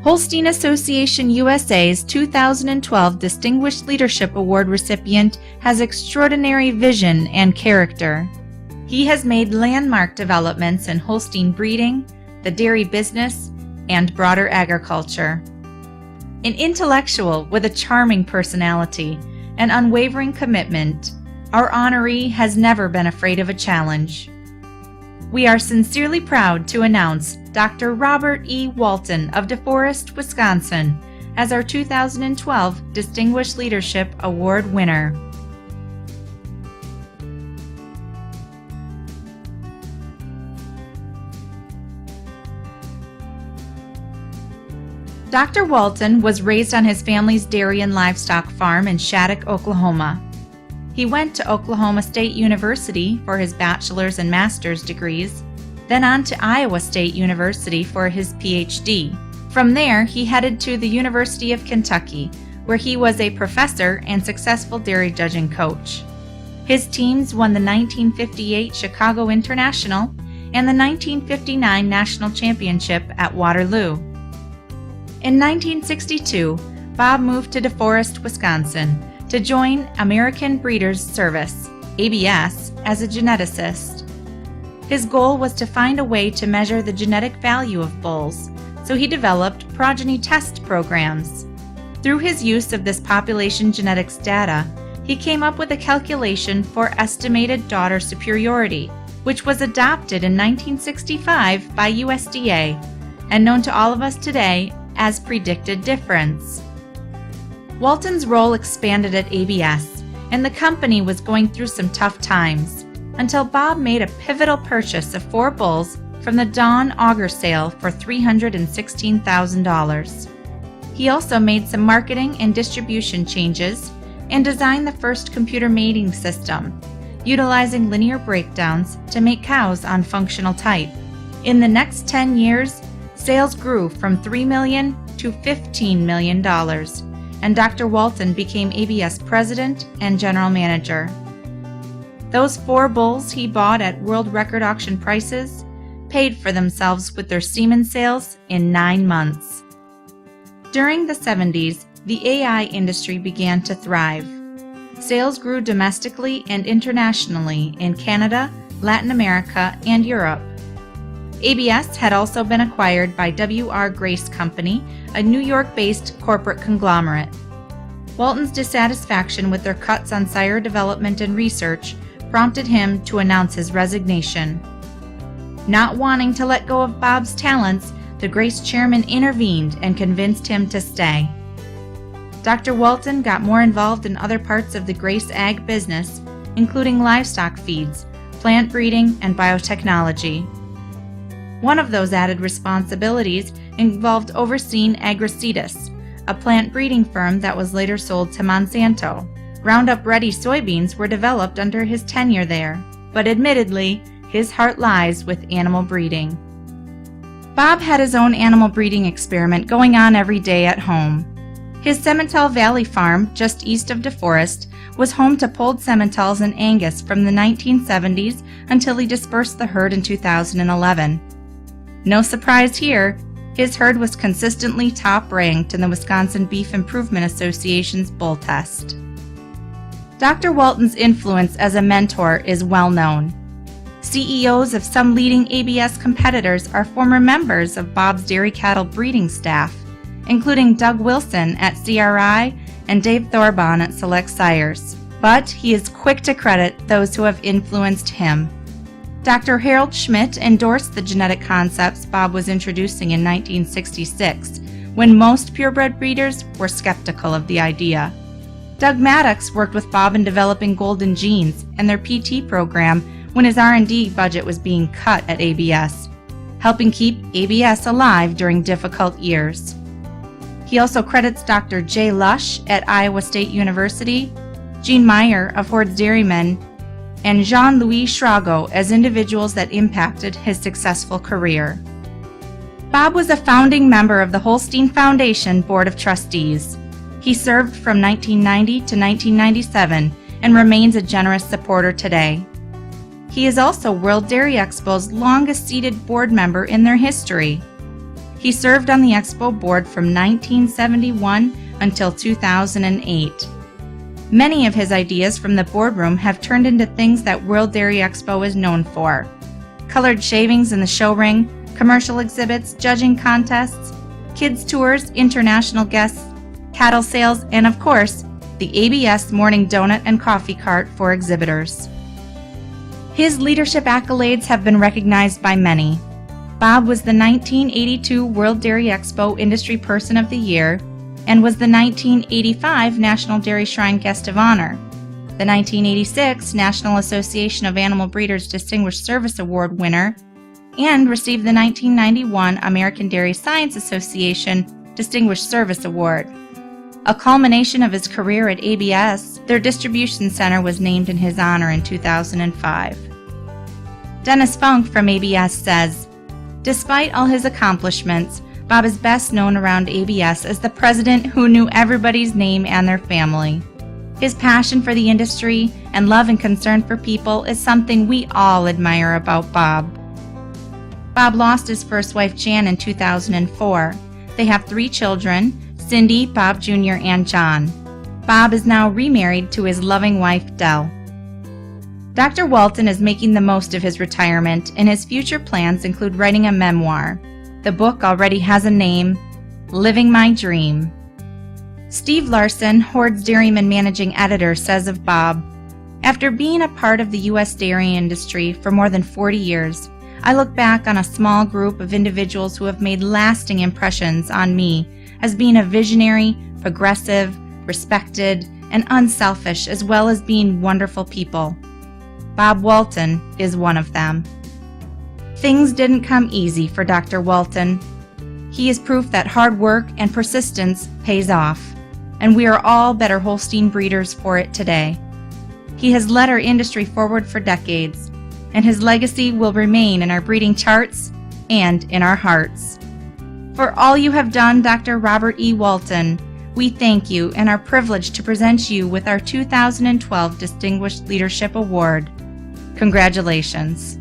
Holstein Association USA's 2012 Distinguished Leadership Award recipient has extraordinary vision and character. He has made landmark developments in Holstein breeding, the dairy business, and broader agriculture. An intellectual with a charming personality and unwavering commitment, our honoree has never been afraid of a challenge. We are sincerely proud to announce Dr. Robert E. Walton of DeForest, Wisconsin, as our 2012 Distinguished Leadership Award winner. Dr. Walton was raised on his family's dairy and livestock farm in Shattuck, Oklahoma. He went to Oklahoma State University for his bachelor's and master's degrees, then on to Iowa State University for his PhD. From there, he headed to the University of Kentucky, where he was a professor and successful dairy judging coach. His teams won the 1958 Chicago International and the 1959 National Championship at Waterloo. In 1962, Bob moved to DeForest, Wisconsin, to join American Breeders' Service, ABS, as a geneticist. His goal was to find a way to measure the genetic value of bulls, so he developed progeny test programs. Through his use of this population genetics data, he came up with a calculation for estimated daughter superiority, which was adopted in 1965 by USDA and known to all of us today as predicted difference. Walton's role expanded at ABS, and the company was going through some tough times, until Bob made a pivotal purchase of 4 bulls from the Dawn Auger sale for $316,000. He also made some marketing and distribution changes and designed the first computer mating system, utilizing linear breakdowns to make cows on functional type. In the next 10 years, sales grew from $3 million to $15 million, and Dr. Walton became ABS president and general manager. Those 4 bulls he bought at world record auction prices paid for themselves with their semen sales in 9 months. During the 70s, the AI industry began to thrive. Sales grew domestically and internationally in Canada, Latin America, and Europe. ABS had also been acquired by W.R. Grace Company, a New York-based corporate conglomerate. Walton's dissatisfaction with their cuts on sire development and research prompted him to announce his resignation. Not wanting to let go of Bob's talents, the Grace chairman intervened and convinced him to stay. Dr. Walton got more involved in other parts of the Grace ag business, including livestock feeds, plant breeding, and biotechnology. One of those added responsibilities involved overseeing Agrocetus, a plant breeding firm that was later sold to Monsanto. Roundup-ready soybeans were developed under his tenure there, but admittedly, his heart lies with animal breeding. Bob had his own animal breeding experiment going on every day at home. His Simmental Valley farm, just east of DeForest, was home to polled Simmentals and Angus from the 1970s until he dispersed the herd in 2011. No surprise here, his herd was consistently top-ranked in the Wisconsin Beef Improvement Association's bull test. Dr. Walton's influence as a mentor is well known. CEOs of some leading ABS competitors are former members of Bob's dairy cattle breeding staff, including Doug Wilson at CRI and Dave Thorbon at Select Sires. But he is quick to credit those who have influenced him. Dr. Harold Schmidt endorsed the genetic concepts Bob was introducing in 1966, when most purebred breeders were skeptical of the idea. Doug Maddox worked with Bob in developing Golden Genes and their PT program when his R&D budget was being cut at ABS, helping keep ABS alive during difficult years. He also credits Dr. Jay Lush at Iowa State University, Gene Meyer of Horde's Dairymen, and Jean-Louis Schrago as individuals that impacted his successful career. Bob was a founding member of the Holstein Foundation Board of Trustees. He served from 1990 to 1997 and remains a generous supporter today. He is also World Dairy Expo's longest-seated board member in their history. He served on the Expo board from 1971 until 2008. Many of his ideas from the boardroom have turned into things that World Dairy Expo is known for: colored shavings in the show ring, commercial exhibits, judging contests, kids tours, international guests, cattle sales, and of course, the ABS morning donut and coffee cart for exhibitors. His leadership accolades have been recognized by many. Bob was the 1982 World Dairy Expo Industry Person of the Year and was the 1985 National Dairy Shrine Guest of Honor, the 1986 National Association of Animal Breeders Distinguished Service Award winner, and received the 1991 American Dairy Science Association Distinguished Service Award. A culmination of his career at ABS, their distribution center was named in his honor in 2005. Dennis Funk from ABS says, "Despite all his accomplishments, Bob is best known around ABS as the president who knew everybody's name and their family. His passion for the industry and love and concern for people is something we all admire about Bob." Bob lost his first wife Jan in 2004. They have 3 children, Cindy, Bob Jr., and John. Bob is now remarried to his loving wife Dell. Dr. Walton is making the most of his retirement, and his future plans include writing a memoir. The book already has a name, Living My Dream. Steve Larson, Hoard's Dairyman Managing Editor, says of Bob, "After being a part of the U.S. dairy industry for more than 40 years, I look back on a small group of individuals who have made lasting impressions on me as being a visionary, progressive, respected, and unselfish, as well as being wonderful people. Bob Walton is one of them." Things didn't come easy for Dr. Walton. He is proof that hard work and persistence pays off, and we are all better Holstein breeders for it today. He has led our industry forward for decades, and his legacy will remain in our breeding charts and in our hearts. For all you have done, Dr. Robert E. Walton, we thank you and are privileged to present you with our 2012 Distinguished Leadership Award. Congratulations.